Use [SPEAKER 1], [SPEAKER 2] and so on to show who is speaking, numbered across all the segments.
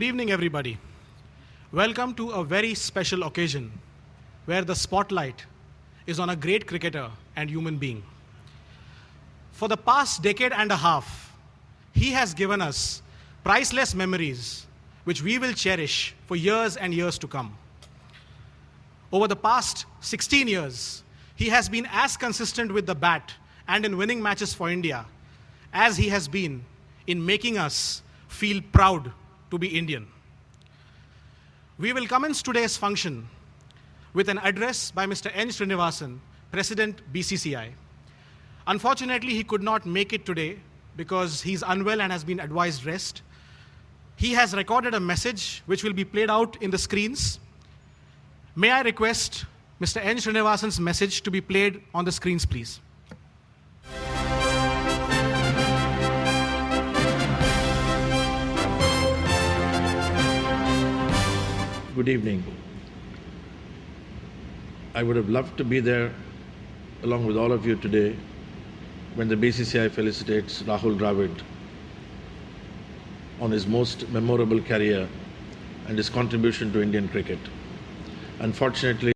[SPEAKER 1] Good evening, everybody. Welcome to a very special occasion where the spotlight is on a great cricketer and human being. For the past decade and a half, he has given us priceless memories which we will cherish for years and years to come. Over the past 16 years, he has been as consistent with the bat and in winning matches for India as he has been in making us feel proud to be Indian. We will commence today's function with an address by Mr. N. Srinivasan, President BCCI. Unfortunately, he could not make it today because he's unwell and has been advised rest. He has recorded a message which will be played out in the screens. May I request Mr. N. Srinivasan's message to be played on the screens, please.
[SPEAKER 2] Good evening. I would have loved to be there along with all of you today when the BCCI felicitates Rahul Dravid on his most memorable career and his contribution to Indian cricket. Unfortunately,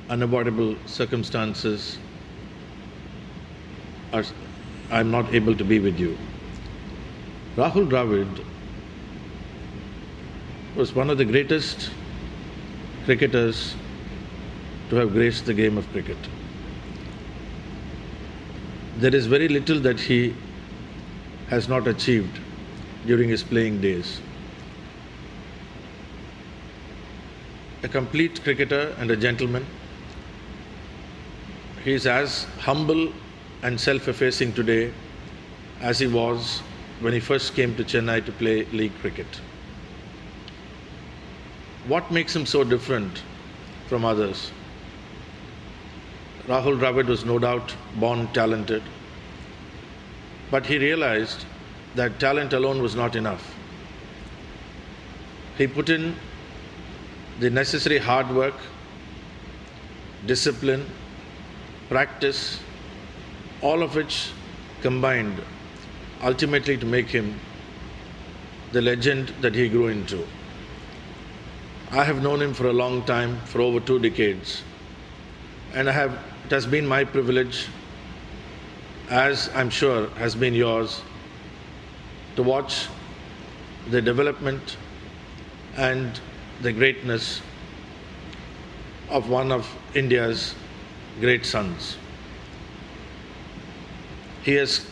[SPEAKER 2] unavoidable circumstances I'm not able to be with you. Rahul Dravid was one of the greatest cricketers to have graced the game of cricket. There is very little that he has not achieved during his playing days. A complete cricketer and a gentleman. He is as humble and self-effacing today as he was when he first came to Chennai to play league cricket. What makes him so different from others? Rahul Dravid was no doubt born talented, but he realized that talent alone was not enough. He put in the necessary hard work, discipline, practice, all of which combined ultimately to make him the legend that he grew into. I have known him for a long time, for over 2 decades, and it has been my privilege, as I'm sure has been yours, to watch the development and the greatness of one of India's great sons. He has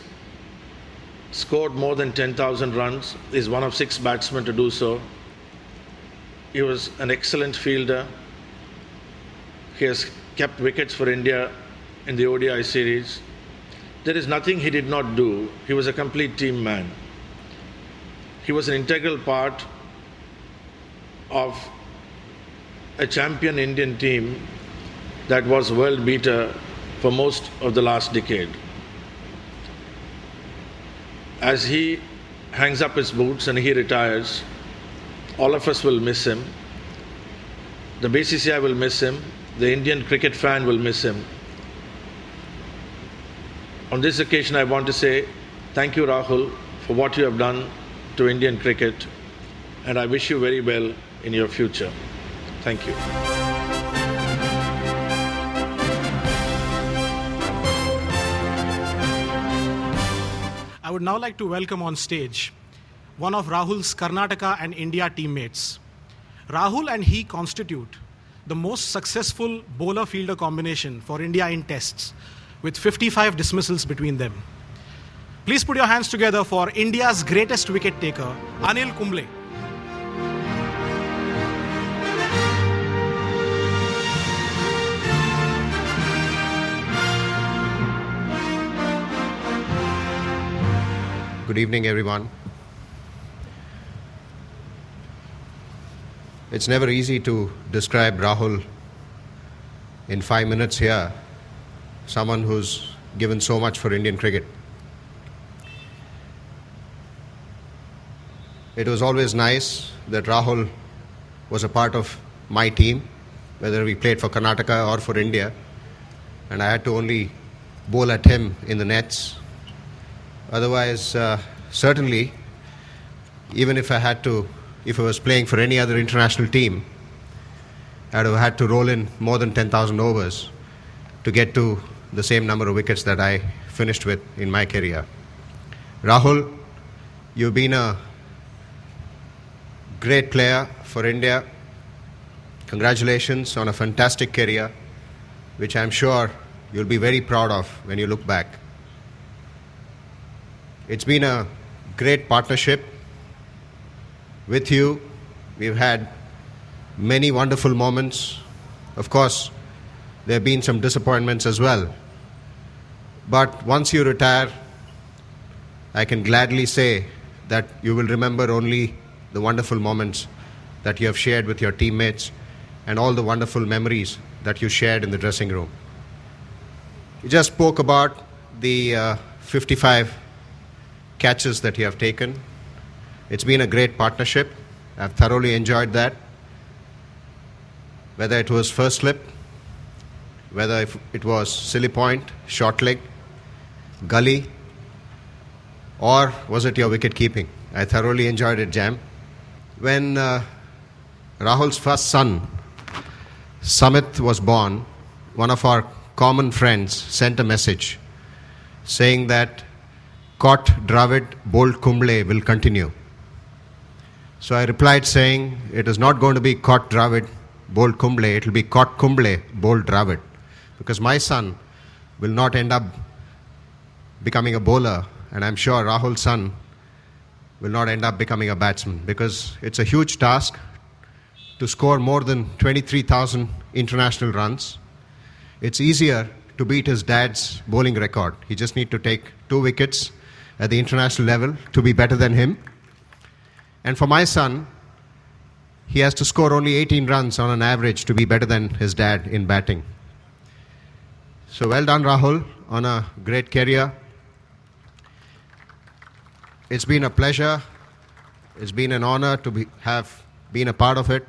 [SPEAKER 2] scored more than 10,000 runs, is one of 6 batsmen to do so. He was an excellent fielder. He has kept wickets for India in the ODI series. There is nothing he did not do. He was a complete team man. He was an integral part of a champion Indian team that was world beater for most of the last decade. As he hangs up his boots and he retires, all of us will miss him. The BCCI will miss him. The Indian cricket fan will miss him. On this occasion, I want to say thank you, Rahul, for what you have done to Indian cricket, and I wish you very well in your future. Thank you.
[SPEAKER 1] I would now like to welcome on stage one of Rahul's Karnataka and India teammates. Rahul and he constitute the most successful bowler-fielder combination for India in tests, with 55 dismissals between them. Please put your hands together for India's greatest wicket taker, Anil Kumble.
[SPEAKER 3] Good evening, everyone. It's never easy to describe Rahul in 5 minutes here, someone who's given so much for Indian cricket. It was always nice that Rahul was a part of my team, whether we played for Karnataka or for India, and I had to only bowl at him in the nets. Otherwise, certainly, even if I had to if I was playing for any other international team, I'd have had to roll in more than 10,000 overs to get to the same number of wickets that I finished with in my career. Rahul, you've been a great player for India. Congratulations on a fantastic career, which I'm sure you'll be very proud of when you look back. It's been a great partnership with you. We've had many wonderful moments. Of course, there have been some disappointments as well. But once you retire, I can gladly say that you will remember only the wonderful moments that you have shared with your teammates and all the wonderful memories that you shared in the dressing room. You just spoke about the 55 catches that you have taken. It's been a great partnership. I've thoroughly enjoyed that. Whether it was first slip, whether it was silly point, short leg, gully, or was it your wicket keeping? I thoroughly enjoyed it, Jam. When Rahul's first son, Samit, was born, one of our common friends sent a message saying that caught Dravid, bowled Kumble will continue. So I replied saying it is not going to be caught Dravid, bowled Kumble, it will be caught Kumble, bowled Dravid. Because my son will not end up becoming a bowler, and I'm sure Rahul's son will not end up becoming a batsman, because it's a huge task to score more than 23,000 international runs. It's easier to beat his dad's bowling record. He just needs to take 2 wickets at the international level to be better than him. And for my son, he has to score only 18 runs on an average to be better than his dad in batting. So well done, Rahul, on a great career. It's been a pleasure. It's been an honor to have been a part of it.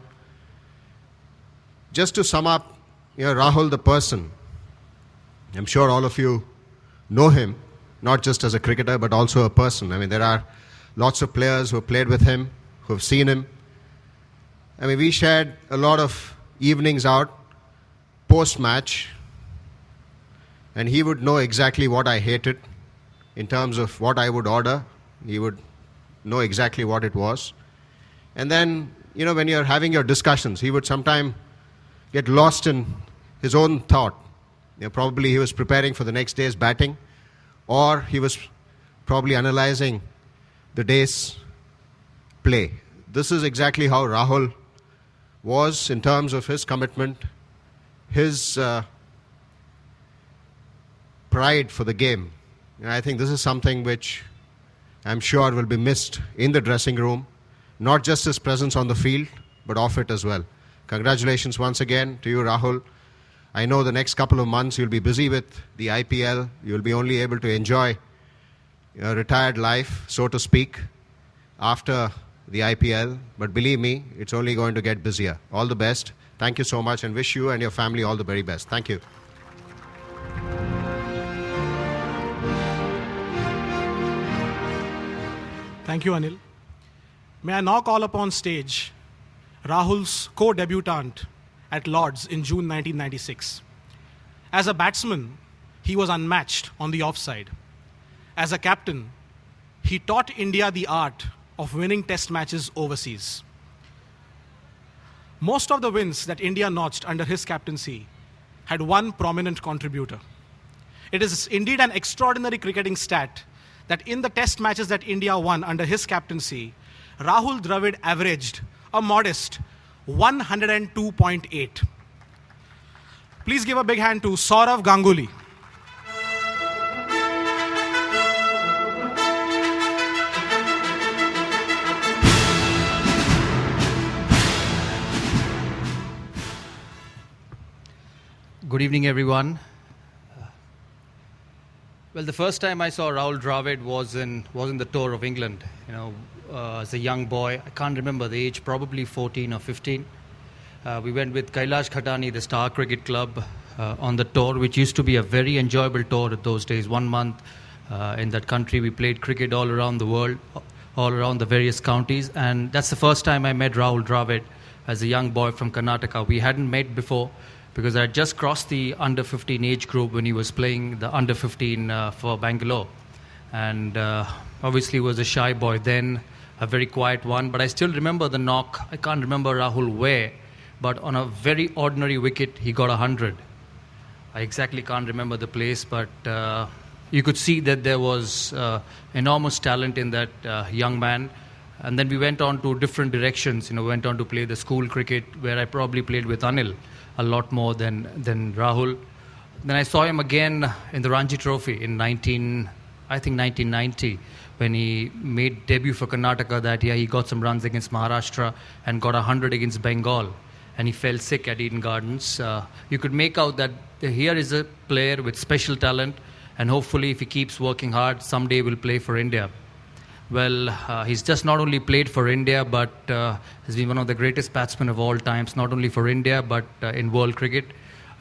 [SPEAKER 3] Just to sum up, Rahul the person, I'm sure all of you know him, not just as a cricketer, but also a person. I mean, there are lots of players who have played with him, who have seen him. I mean, we shared a lot of evenings out post-match, and he would know exactly what I hated in terms of what I would order. He would know exactly what it was. And then, when you're having your discussions, he would sometimes get lost in his own thought. Probably he was preparing for the next day's batting, or he was probably analyzing the day's play. This is exactly how Rahul was in terms of his commitment, his pride for the game. And I think this is something which I'm sure will be missed in the dressing room, not just his presence on the field, but off it as well. Congratulations once again to you, Rahul. I know the next couple of months you'll be busy with the IPL. You'll be only able to enjoy your retired life, so to speak, after the IPL. But believe me, it's only going to get busier. All the best. Thank you so much, and wish you and your family all the very best. Thank you.
[SPEAKER 1] Thank you, Anil. May I now call upon stage Rahul's co-debutant at Lord's in June 1996. As a batsman, he was unmatched on the offside. As a captain, he taught India the art of winning test matches overseas. Most of the wins that India notched under his captaincy had one prominent contributor. It is indeed an extraordinary cricketing stat that in the test matches that India won under his captaincy, Rahul Dravid averaged a modest 102.8. Please give a big hand to Saurav Ganguly.
[SPEAKER 4] Good evening, everyone. Well, the first time I saw Rahul Dravid was in the tour of England. As a young boy, I can't remember the age, probably 14 or 15. We went with Kailash Khatani, the Star Cricket Club, on the tour, which used to be a very enjoyable tour at those days. 1 month in that country, we played cricket all around the world, all around the various counties. And that's the first time I met Rahul Dravid as a young boy from Karnataka. We hadn't met before because I had just crossed the under-15 age group when he was playing the under-15 for Bangalore. And obviously was a shy boy then, a very quiet one. But I still remember the knock. I can't remember Rahul where, but on a very ordinary wicket, he got 100. I exactly can't remember the place, but you could see that there was enormous talent in that young man. And then we went on to different directions. Went on to play the school cricket, where I probably played with Anil a lot more than Rahul. Then I saw him again in the Ranji Trophy in 1990, when he made debut for Karnataka that year. He got some runs against Maharashtra and got 100 against Bengal. And he fell sick at Eden Gardens. You could make out that here is a player with special talent, and hopefully if he keeps working hard, someday will play for India. Well, he's just not only played for India, but has been one of the greatest batsmen of all times, not only for India, but in world cricket.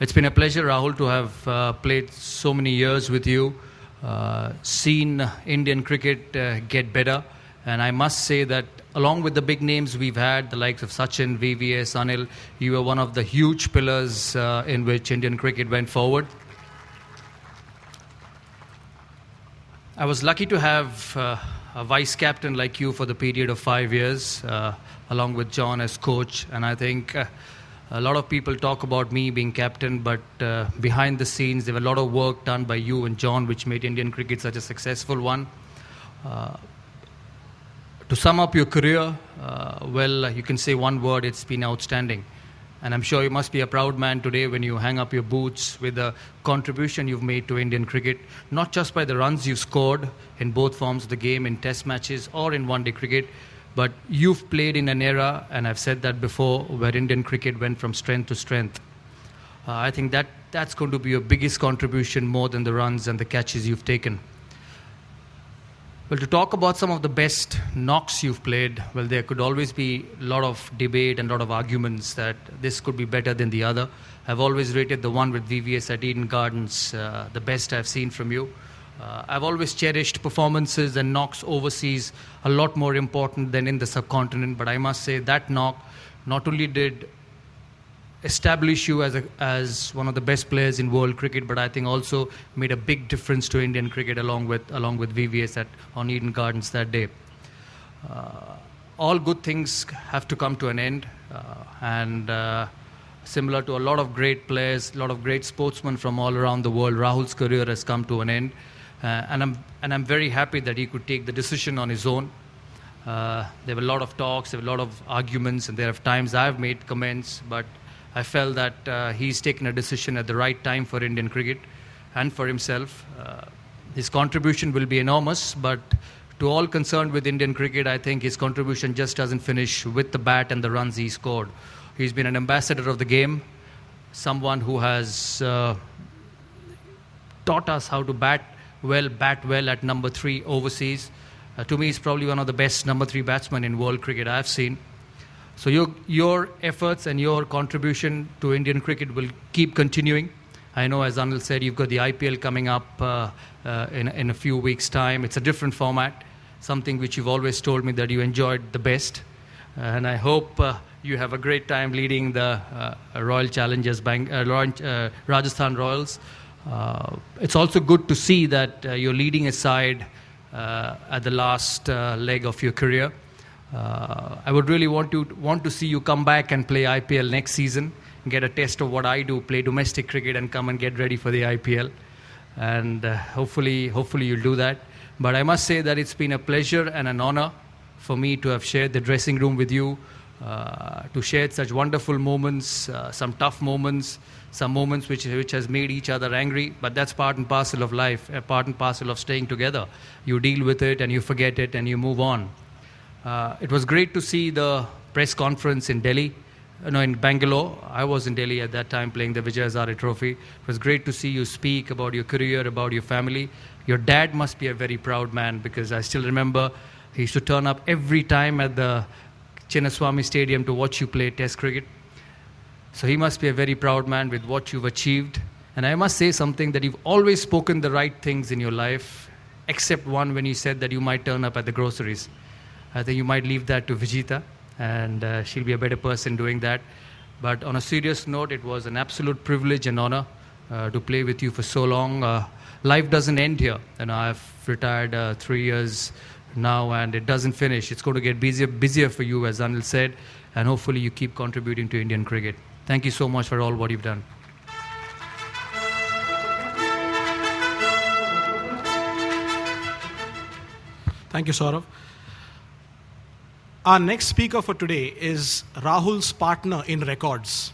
[SPEAKER 4] It's been a pleasure, Rahul, to have played so many years with you, seen Indian cricket get better. And I must say that along with the big names we've had, the likes of Sachin, VVS, Anil, you were one of the huge pillars in which Indian cricket went forward. I was lucky to have a vice captain like you for the period of 5 years, along with John as coach. And I think a lot of people talk about me being captain, but behind the scenes, there were a lot of work done by you and John, which made Indian cricket such a successful one. To sum up your career, well, you can say one word: it's been outstanding. And I'm sure you must be a proud man today when you hang up your boots with the contribution you've made to Indian cricket, not just by the runs you've scored in both forms of the game, in test matches or in one-day cricket, but you've played in an era, and I've said that before, where Indian cricket went from strength to strength. I think that's going to be your biggest contribution, more than the runs and the catches you've taken. Well, to talk about some of the best knocks you've played, well, there could always be a lot of debate and a lot of arguments that this could be better than the other. I've always rated the one with VVS at Eden Gardens the best I've seen from you. I've always cherished performances and knocks overseas a lot more important than in the subcontinent, but I must say that knock not only did establish you as one of the best players in world cricket, but I think also made a big difference to Indian cricket along with VVS on Eden Gardens that day. All good things have to come to an end, and similar to a lot of great players, a lot of great sportsmen from all around the world, Rahul's career has come to an end, and I'm very happy that he could take the decision on his own. There were a lot of talks, there were a lot of arguments, and there are times I've made comments, but I felt that he's taken a decision at the right time for Indian cricket and for himself. His contribution will be enormous, but to all concerned with Indian cricket, I think his contribution just doesn't finish with the bat and the runs he scored. He's been an ambassador of the game, someone who has taught us how to bat well at number 3 overseas. To me, he's probably one of the best number 3 batsmen in world cricket I've seen. So your efforts and your contribution to Indian cricket will keep continuing. I know, as Anil said, you've got the IPL coming up in a few weeks' time. It's a different format, something which you've always told me that you enjoyed the best. And I hope you have a great time leading the Royal Challengers, Rajasthan Royals. It's also good to see that you're leading a side at the last leg of your career. I would really want to see you come back and play IPL next season, get a taste of what I do, play domestic cricket and come and get ready for the IPL. And hopefully you'll do that. But I must say that it's been a pleasure and an honor for me to have shared the dressing room with you, to share such wonderful moments, some tough moments, some moments which has made each other angry, but that's part and parcel of life, part and parcel of staying together. You deal with it and you forget it and you move on. It was great to see the press conference in Delhi, in Bangalore. I was in Delhi at that time playing the Vijay Hazare Trophy. It was great to see you speak about your career, about your family. Your dad must be a very proud man, because I still remember he used to turn up every time at the Chinnaswamy Stadium to watch you play Test cricket. So he must be a very proud man with what you've achieved. And I must say something, that you've always spoken the right things in your life, except one when you said that you might turn up at the groceries. I think you might leave that to Vijita, and she'll be a better person doing that. But on a serious note, it was an absolute privilege and honor to play with you for so long. Life doesn't end here. And I've retired 3 years now, and it doesn't finish. It's going to get busier for you, as Anil said, and hopefully you keep contributing to Indian cricket. Thank you so much for all what you've done.
[SPEAKER 1] Thank you, Saurav. Our next speaker for today is Rahul's partner in records.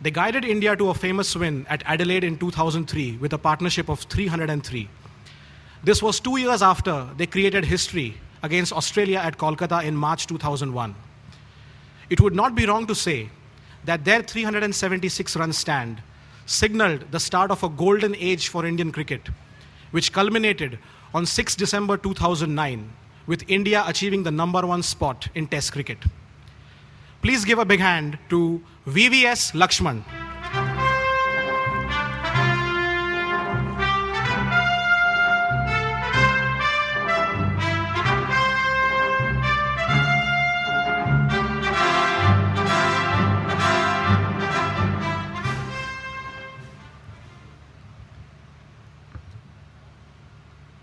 [SPEAKER 1] They guided India to a famous win at Adelaide in 2003 with a partnership of 303. This was 2 years after they created history against Australia at Kolkata in March 2001. It would not be wrong to say that their 376-run stand signaled the start of a golden age for Indian cricket, which culminated on 6 December 2009 with India achieving the #1 spot in Test cricket. Please give a big hand to VVS Lakshman.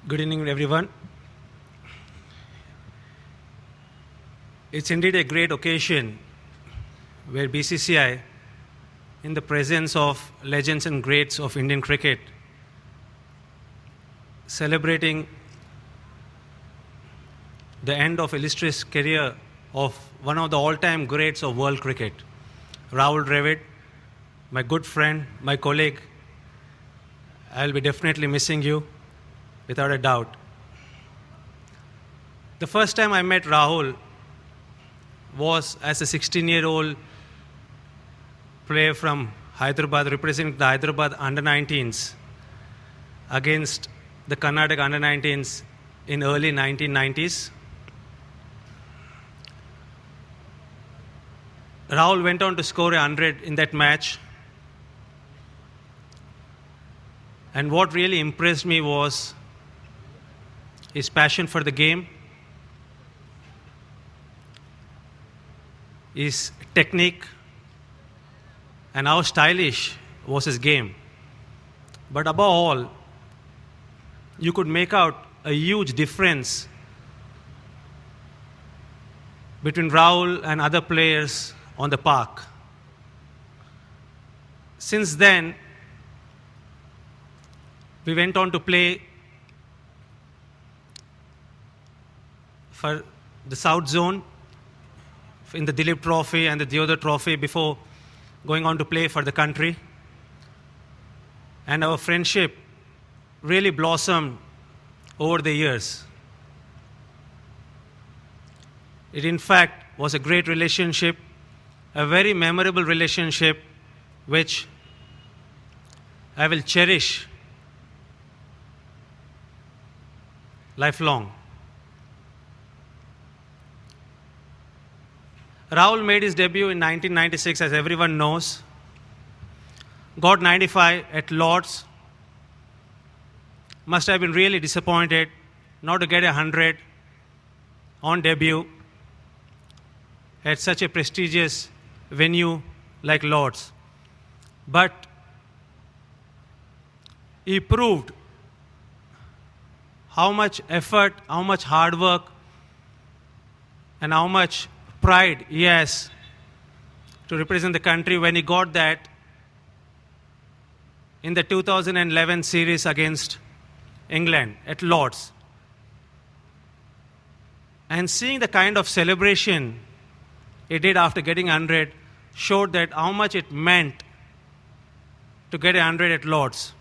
[SPEAKER 5] Good evening, everyone. It's indeed a great occasion where BCCI, in the presence of legends and greats of Indian cricket, celebrating the end of illustrious career of one of the all-time greats of world cricket, Rahul Dravid, my good friend, my colleague. I'll be definitely missing you, without a doubt. The first time I met Rahul was as a 16-year-old player from Hyderabad, representing the Hyderabad under-19s against the Karnataka under-19s in early 1990s. Rahul went on to score 100 in that match. And what really impressed me was his passion for the game, his technique, and how stylish was his game. But above all, you could make out a huge difference between Rahul and other players on the park. Since then, we went on to play for the South Zone in the Dilip Trophy and the Deodhar Trophy before going on to play for the country. And our friendship really blossomed over the years. It in fact was a great relationship, a very memorable relationship which I will cherish lifelong. Rahul made his debut in 1996, as everyone knows. Got 95 at Lord's. Must have been really disappointed not to get 100 on debut at such a prestigious venue like Lord's. But he proved how much effort, how much hard work, and how much pride he has to represent the country when he got that in the 2011 series against England at Lord's. And seeing the kind of celebration he did after getting 100 showed that how much it meant to get 100 at Lord's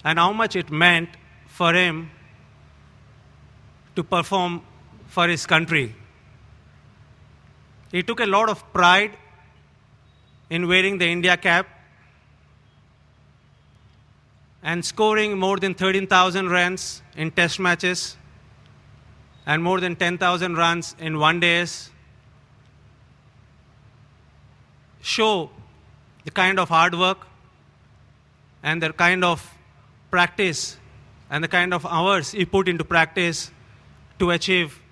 [SPEAKER 5] and how much it meant for him to perform for his country. He took a lot of pride in wearing the India cap and scoring more than 13,000 runs in test matches and more than 10,000 runs in one-days show the kind of hard work and the kind of practice and the kind of hours he put into practice to achieve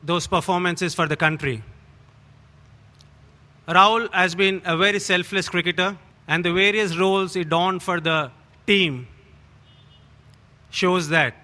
[SPEAKER 5] those performances for the country. Rahul has been a very selfless cricketer, and the various roles he donned for the team shows that.